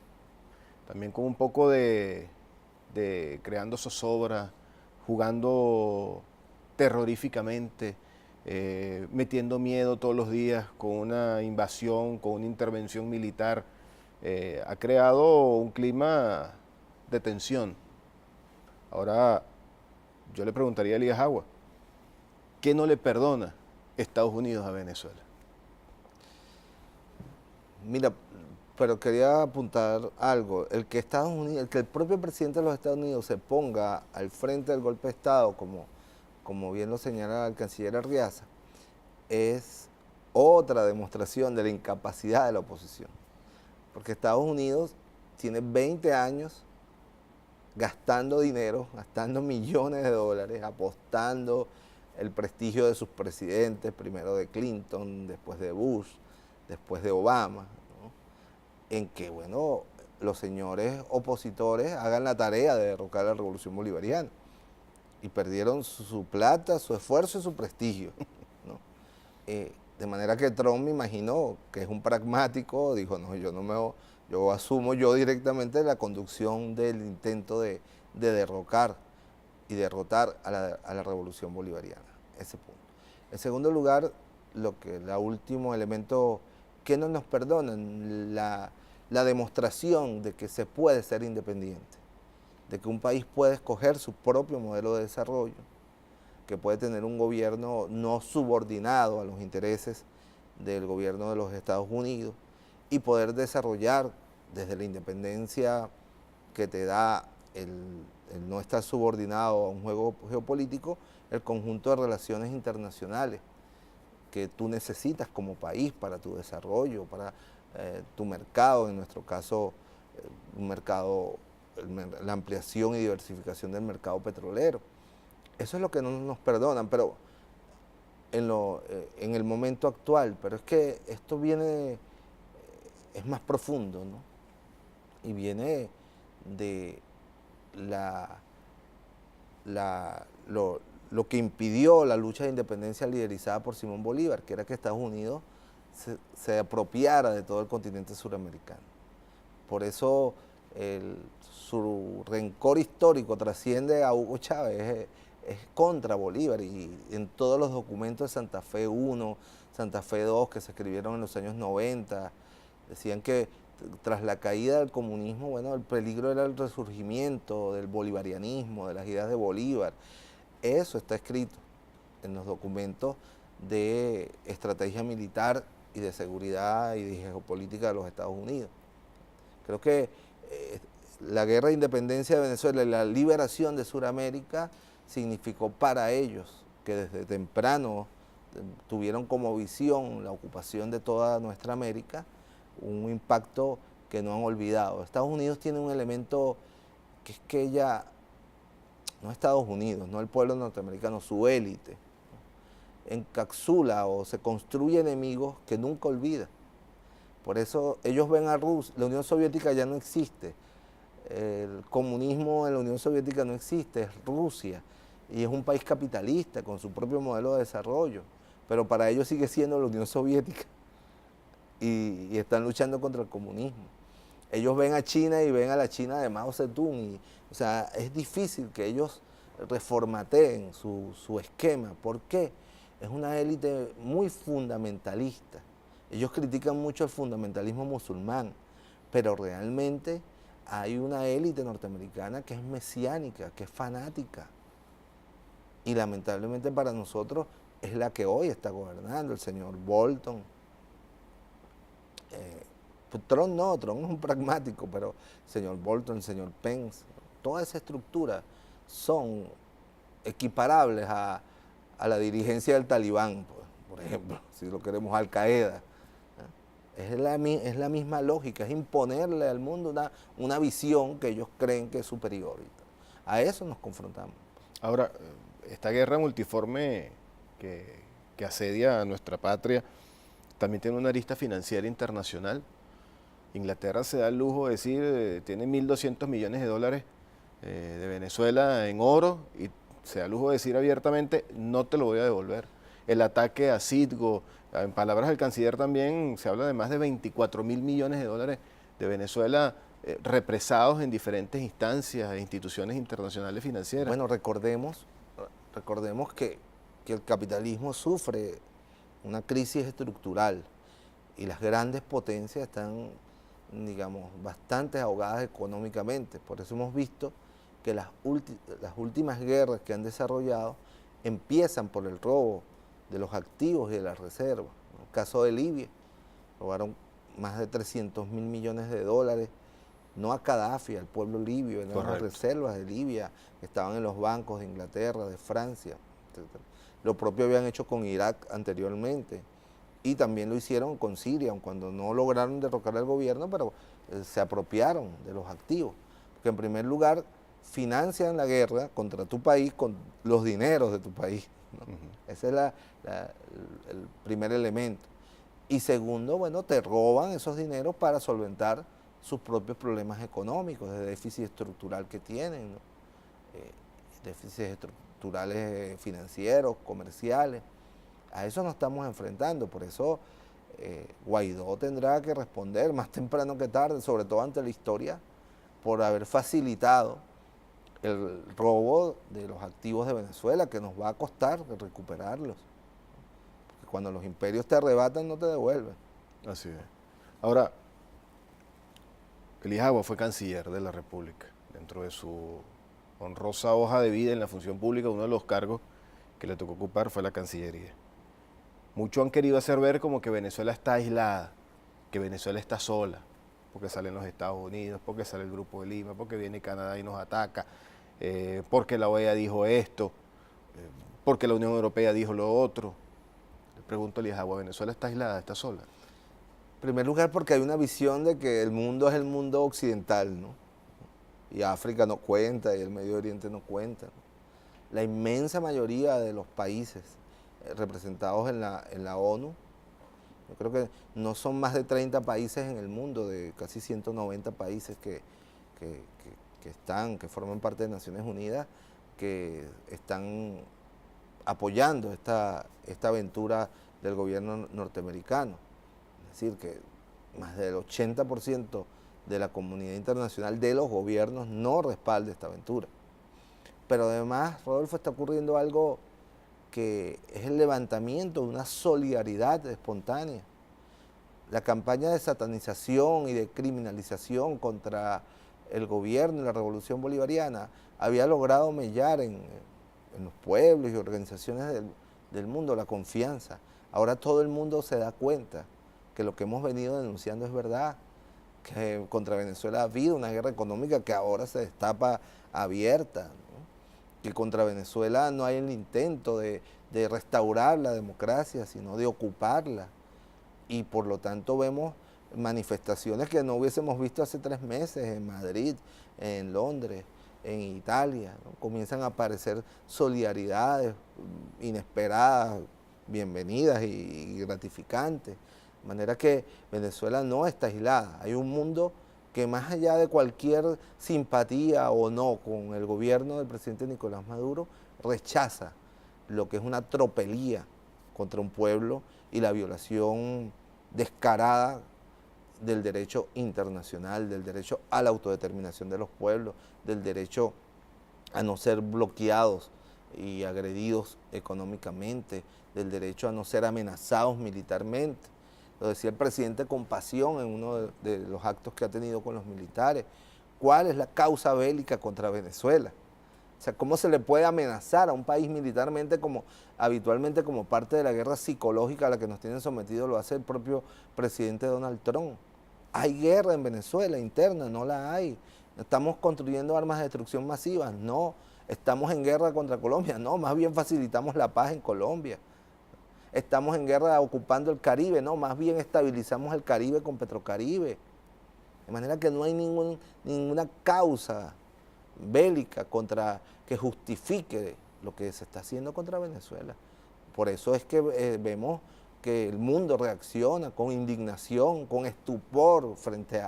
S1: también con un poco de creando zozobra, jugando terroríficamente, metiendo miedo todos los días con una invasión, con una intervención militar, ha creado un clima de tensión. Ahora, yo le preguntaría a Elías Agua, ¿qué no le perdona Estados Unidos a Venezuela?
S2: Mira, pero quería apuntar algo. El que el propio presidente de los Estados Unidos se ponga al frente del golpe de Estado, como bien lo señala el canciller Arriaza, es otra demostración de la incapacidad de la oposición. Porque Estados Unidos tiene 20 años gastando dinero, gastando millones de dólares, apostando el prestigio de sus presidentes, primero de Clinton, después de Bush, después de Obama, ¿no?, en que, bueno, los señores opositores hagan la tarea de derrocar la revolución bolivariana. Y perdieron su plata, su esfuerzo y su prestigio, ¿no? De manera que Trump, me imaginó que es un pragmático, dijo, no, yo asumo yo directamente la conducción del intento de derrocar y derrotar a la revolución bolivariana, ese punto. En segundo lugar, el último elemento que no nos perdonan, la demostración de que se puede ser independiente, de que un país puede escoger su propio modelo de desarrollo, que puede tener un gobierno no subordinado a los intereses del gobierno de los Estados Unidos y poder desarrollar desde la independencia que te da el no estar subordinado a un juego geopolítico, el conjunto de relaciones internacionales que tú necesitas como país para tu desarrollo, para tu mercado, en nuestro caso, un mercado, la ampliación y diversificación del mercado petrolero. Eso es lo que no nos perdonan, pero en el momento actual, pero es que esto es más profundo, ¿no? Y viene de lo que impidió la lucha de independencia liderizada por Simón Bolívar, que era que Estados Unidos se apropiara de todo el continente suramericano. Por eso su rencor histórico trasciende a Hugo Chávez, es contra Bolívar, y en todos los documentos de Santa Fe I, Santa Fe II, que se escribieron en los años 90, decían que tras la caída del comunismo, bueno, el peligro era el resurgimiento del bolivarianismo, de las ideas de Bolívar. Eso está escrito en los documentos de estrategia militar y de seguridad y de geopolítica de los Estados Unidos. Creo que la guerra de independencia de Venezuela y la liberación de Sudamérica significó para ellos, que desde temprano tuvieron como visión la ocupación de toda nuestra América, un impacto que no han olvidado. Estados Unidos tiene un elemento que es que ella, no Estados Unidos, no el pueblo norteamericano, su élite, ¿no?, encapsula o se construye enemigos que nunca olvida. Por eso ellos ven a Rusia, la Unión Soviética ya no existe, el comunismo en la Unión Soviética no existe, es Rusia, y es un país capitalista con su propio modelo de desarrollo, pero para ellos sigue siendo la Unión Soviética. y están luchando contra el comunismo. Ellos ven a China y ven a la China de Mao Zedong. O sea, es difícil que ellos reformateen su esquema. ¿Por qué? Es una élite muy fundamentalista. Ellos critican mucho el fundamentalismo musulmán, pero realmente hay una élite norteamericana que es mesiánica, que es fanática. Y lamentablemente para nosotros es la que hoy está gobernando, el señor Bolton. Trump no, Trump es un pragmático, pero el señor Bolton, el señor Pence, toda esa estructura son equiparables a la dirigencia del Talibán, por ejemplo, si lo queremos, Al Qaeda. Es la misma lógica, es imponerle al mundo una visión que ellos creen que es superior. A eso nos confrontamos.
S1: Ahora, esta guerra multiforme que asedia a nuestra patria también tiene una arista financiera internacional. Inglaterra se da el lujo de decir, tiene 1.200 millones de dólares de Venezuela en oro y se da el lujo de decir abiertamente, no te lo voy a devolver. El ataque a Citgo, en palabras del canciller también, se habla de más de 24.000 millones de dólares de Venezuela represados en diferentes instancias e instituciones internacionales financieras.
S2: Bueno, recordemos que el capitalismo sufre una crisis estructural y las grandes potencias están, digamos, bastante ahogadas económicamente. Por eso hemos visto que las últimas guerras que han desarrollado empiezan por el robo de los activos y de las reservas. En el caso de Libia, robaron más de 300.000 millones de dólares, no a Gaddafi, al pueblo libio, eran las reservas de Libia que estaban en los bancos de Inglaterra, de Francia, etc. Lo propio habían hecho con Irak anteriormente y también lo hicieron con Siria, cuando no lograron derrocar al gobierno, pero se apropiaron de los activos. Porque en primer lugar financian la guerra contra tu país con los dineros de tu país, ¿no? Ese es el primer elemento. Y segundo, bueno, te roban esos dineros para solventar sus propios problemas económicos, de déficit estructural que tienen, ¿no? Déficits estructurales financieros, comerciales. A eso nos estamos enfrentando, por eso Guaidó tendrá que responder más temprano que tarde, sobre todo ante la historia, por haber facilitado el robo de los activos de Venezuela, que nos va a costar recuperarlos. Porque cuando los imperios te arrebatan, no te devuelven.
S1: Así es. Ahora, Elias fue canciller de la República. Dentro de su honrosa hoja de vida en la función pública, uno de los cargos que le tocó ocupar fue la Cancillería. Muchos han querido hacer ver como que Venezuela está aislada, que Venezuela está sola, porque salen los Estados Unidos, porque sale el Grupo de Lima, porque viene Canadá y nos ataca, porque la OEA dijo esto, porque la Unión Europea dijo lo otro. Le pregunto a Elias, ¿Venezuela está aislada, está sola?
S2: En primer lugar, porque hay una visión de que el mundo es el mundo occidental, ¿no? Y África no cuenta, y el Medio Oriente no cuenta, ¿no? La inmensa mayoría de los países representados en la ONU, yo creo que no son más de 30 países en el mundo, de casi 190 países que forman parte de Naciones Unidas, que están apoyando esta aventura del gobierno norteamericano. Es decir, que más del 80% de la comunidad internacional, de los gobiernos, no respalda esta aventura. Pero además, Rodolfo, está ocurriendo algo que es el levantamiento de una solidaridad espontánea. La campaña de satanización y de criminalización contra el gobierno y la revolución bolivariana había logrado mellar en los pueblos y organizaciones del mundo la confianza. Ahora todo el mundo se da cuenta que lo que hemos venido denunciando es verdad, que contra Venezuela ha habido una guerra económica que ahora se destapa abierta, ¿no? Que contra Venezuela no hay el intento de restaurar la democracia, sino de ocuparla. Y por lo tanto vemos manifestaciones que no hubiésemos visto hace 3 meses en Madrid, en Londres, en Italia, ¿no? Comienzan a aparecer solidaridades inesperadas, bienvenidas y gratificantes. De manera que Venezuela no está aislada. Hay un mundo que más allá de cualquier simpatía o no con el gobierno del presidente Nicolás Maduro, rechaza lo que es una tropelía contra un pueblo y la violación descarada del derecho internacional, del derecho a la autodeterminación de los pueblos, del derecho a no ser bloqueados y agredidos económicamente, del derecho a no ser amenazados militarmente. Lo decía el presidente con pasión en uno de los actos que ha tenido con los militares. ¿Cuál es la causa bélica contra Venezuela? O sea, ¿cómo se le puede amenazar a un país militarmente como habitualmente como parte de la guerra psicológica a la que nos tienen sometidos? Lo hace el propio presidente Donald Trump. ¿Hay guerra en Venezuela interna? No la hay. ¿Estamos construyendo armas de destrucción masivas? No. ¿Estamos en guerra contra Colombia? No, más bien facilitamos la paz en Colombia. ¿Estamos en guerra ocupando el Caribe? No, más bien estabilizamos el Caribe con Petrocaribe. De manera que no hay ninguna causa bélica que justifique lo que se está haciendo contra Venezuela. Por eso es que vemos que el mundo reacciona con indignación, con estupor frente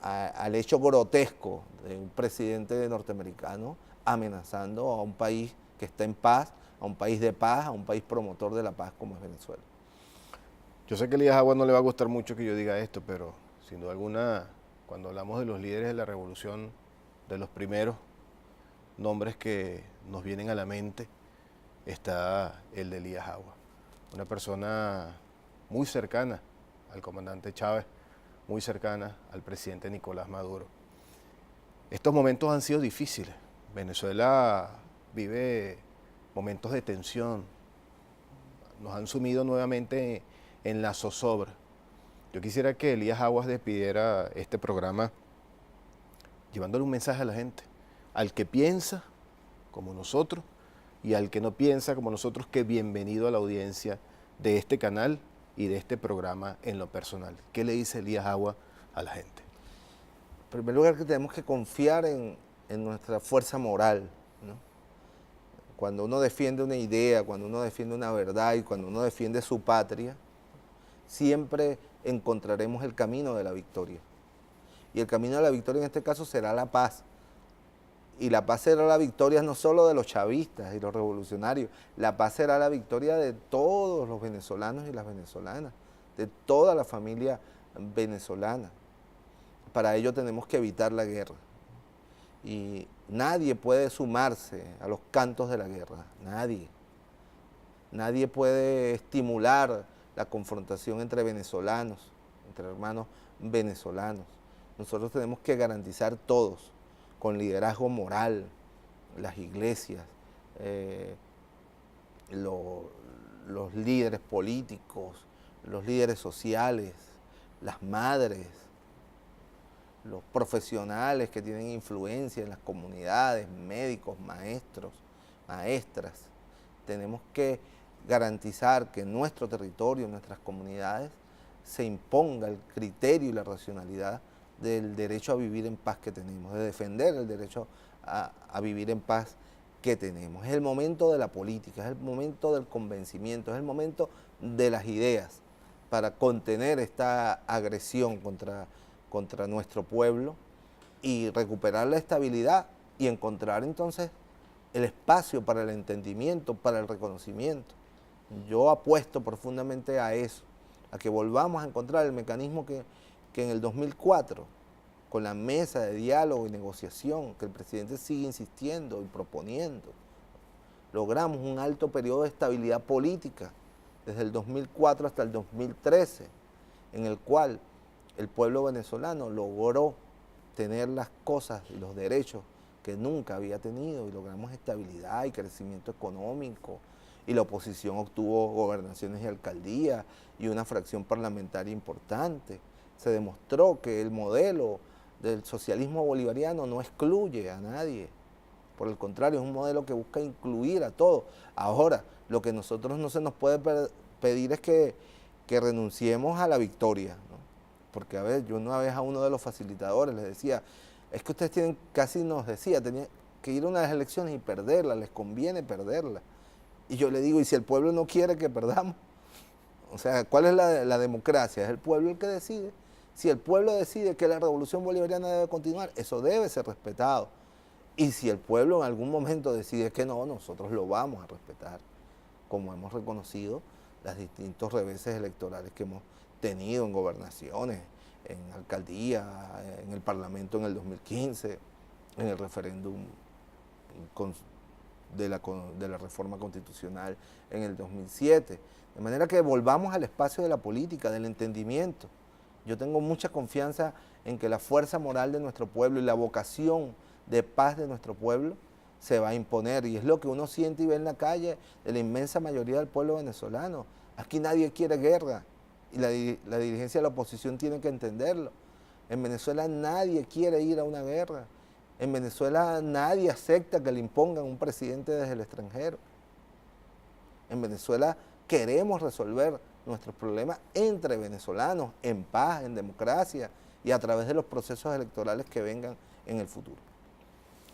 S2: al hecho grotesco de un presidente norteamericano amenazando a un país que está en paz, a un país de paz, a un país promotor de la paz como es Venezuela.
S1: Yo sé que a Elías Aguas no le va a gustar mucho que yo diga esto, pero sin duda alguna, cuando hablamos de los líderes de la revolución, de los primeros nombres que nos vienen a la mente, está el de Elías Aguas. Una persona muy cercana al comandante Chávez, muy cercana al presidente Nicolás Maduro. Estos momentos han sido difíciles. Venezuela vive momentos de tensión. Nos han sumido nuevamente en la zozobra. Yo quisiera que Elías Aguas despidiera este programa llevándole un mensaje a la gente, al que piensa como nosotros y al que no piensa como nosotros, que bienvenido a la audiencia de este canal y de este programa en lo personal. ¿Qué le dice Elías Aguas a la gente?
S2: En primer lugar, que tenemos que confiar en nuestra fuerza moral, ¿no? Cuando uno defiende una idea, cuando uno defiende una verdad y cuando uno defiende su patria, siempre encontraremos el camino de la victoria. Y el camino de la victoria en este caso será la paz. Y la paz será la victoria no solo de los chavistas y los revolucionarios, la paz será la victoria de todos los venezolanos y las venezolanas, de toda la familia venezolana. Para ello tenemos que evitar la guerra. Y nadie puede sumarse a los cantos de la guerra, nadie. Nadie puede estimular la confrontación entre venezolanos, entre hermanos venezolanos. Nosotros tenemos que garantizar todos, con liderazgo moral, las iglesias, los líderes políticos, los líderes sociales, las madres, los profesionales que tienen influencia en las comunidades, médicos, maestros, maestras. Tenemos que garantizar que en nuestro territorio, en nuestras comunidades, se imponga el criterio y la racionalidad del derecho a vivir en paz que tenemos, de defender el derecho a vivir en paz que tenemos. Es el momento de la política, es el momento del convencimiento, es el momento de las ideas para contener esta agresión contra nuestro pueblo y recuperar la estabilidad y encontrar entonces el espacio para el entendimiento, para el reconocimiento. Yo apuesto profundamente a eso, a que volvamos a encontrar el mecanismo que en el 2004, con la mesa de diálogo y negociación, que el presidente sigue insistiendo y proponiendo, logramos un alto periodo de estabilidad política, desde el 2004 hasta el 2013, en el cual el pueblo venezolano logró tener las cosas y los derechos que nunca había tenido, y logramos estabilidad y crecimiento económico, y la oposición obtuvo gobernaciones y alcaldías y una fracción parlamentaria importante. Se demostró que el modelo del socialismo bolivariano no excluye a nadie. Por el contrario, es un modelo que busca incluir a todos. Ahora, lo que nosotros no se nos puede pedir es que renunciemos a la victoria, ¿no? Porque, a ver, yo una vez a uno de los facilitadores les decía, es que ustedes tienen, casi nos decía, tenían que ir a unas elecciones y perderlas, les conviene perderlas. Y yo le digo, ¿y si el pueblo no quiere que perdamos? O sea, ¿cuál es la democracia? Es el pueblo el que decide. Si el pueblo decide que la revolución bolivariana debe continuar, eso debe ser respetado. Y si el pueblo en algún momento decide que no, nosotros lo vamos a respetar, como hemos reconocido los distintos reveses electorales que hemos tenido en gobernaciones, en alcaldía, en el Parlamento en el 2015, en el referéndum de la reforma constitucional en el 2007. De manera que volvamos al espacio de la política, del entendimiento. Yo tengo mucha confianza en que la fuerza moral de nuestro pueblo y la vocación de paz de nuestro pueblo se va a imponer, y es lo que uno siente y ve en la calle de la inmensa mayoría del pueblo venezolano. Aquí nadie quiere guerra, y la dirigencia de la oposición tiene que entenderlo. En Venezuela nadie quiere ir a una guerra. En Venezuela nadie acepta que le impongan un presidente desde el extranjero. En Venezuela queremos resolver nuestros problemas entre venezolanos, en paz, en democracia, y a través de los procesos electorales que vengan en el futuro.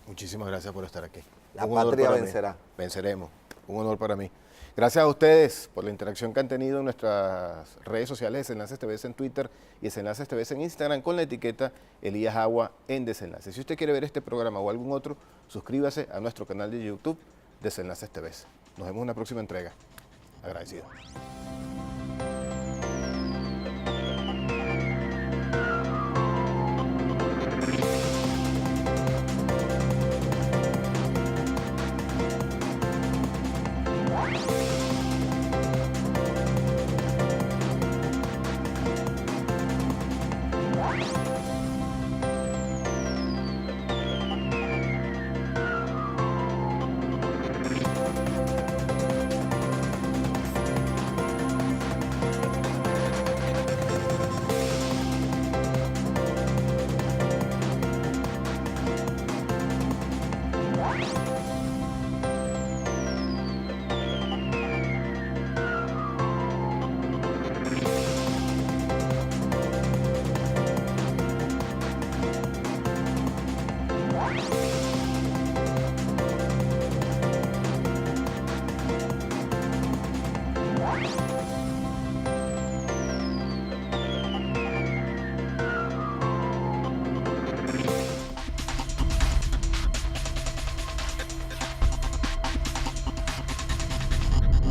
S1: Muchísimas gracias por estar aquí.
S2: La patria vencerá.
S1: Venceremos. Un honor para mí. Gracias a ustedes por la interacción que han tenido en nuestras redes sociales, Desenlaces TV en Twitter y Desenlaces TV en Instagram, con la etiqueta Elías Agua en Desenlace. Si usted quiere ver este programa o algún otro, suscríbase a nuestro canal de YouTube, Desenlaces TV. Nos vemos en una próxima entrega. Agradecido.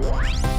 S13: What?